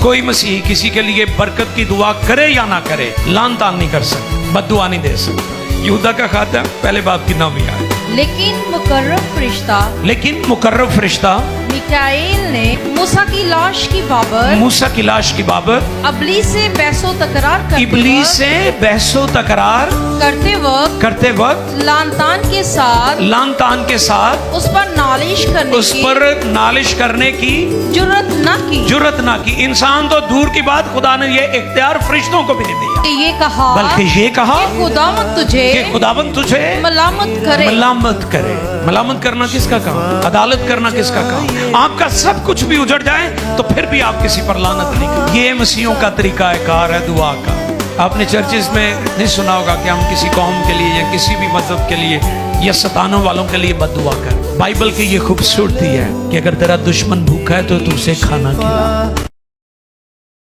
کوئی مسیحی کسی کے لیے برکت کی دعا کرے یا نہ کرے لان تان نہیں کر سکتا, بد دعا نہیں دے سکتا. یہودا کا خاتمہ پہلے باب کی 9ویں آیت. لیکن مقرب فرشتہ میکائیل نے موسیٰ کی لاش کی بابت موسیٰ کی لاش کی بابت ابلیس سے بحث و تکرار ابلیس سے بحث و تکرار کرتے وقت لان تان کے ساتھ اس پر نالش کرنے کی جرت نہ کی. انسان تو دور کی بات, خدا نے یہ اختیار فرشتوں کو بھی نہیں دیا, یہ کہا بلکہ یہ کہا کہ خداوند تجھے ملامت کرے. ملامت کرنا کس کا کام, عدالت کرنا کس کا کام. آپ کا سب کچھ بھی اجڑ جائے تو پھر بھی آپ کسی پر لعنت نہیں کریں. یہ مسیحیوں کا طریقہ کار ہے دعا کا. آپ نے چرچز میں نہیں سنا ہوگا کہ ہم کسی قوم کے لیے یا کسی بھی مذہب کے لیے یا ستانوں والوں کے لیے بد دعا کریں. بائبل کی یہ خوبصورتی ہے کہ اگر تیرا دشمن بھوکا ہے تو اسے کھانا کھلا.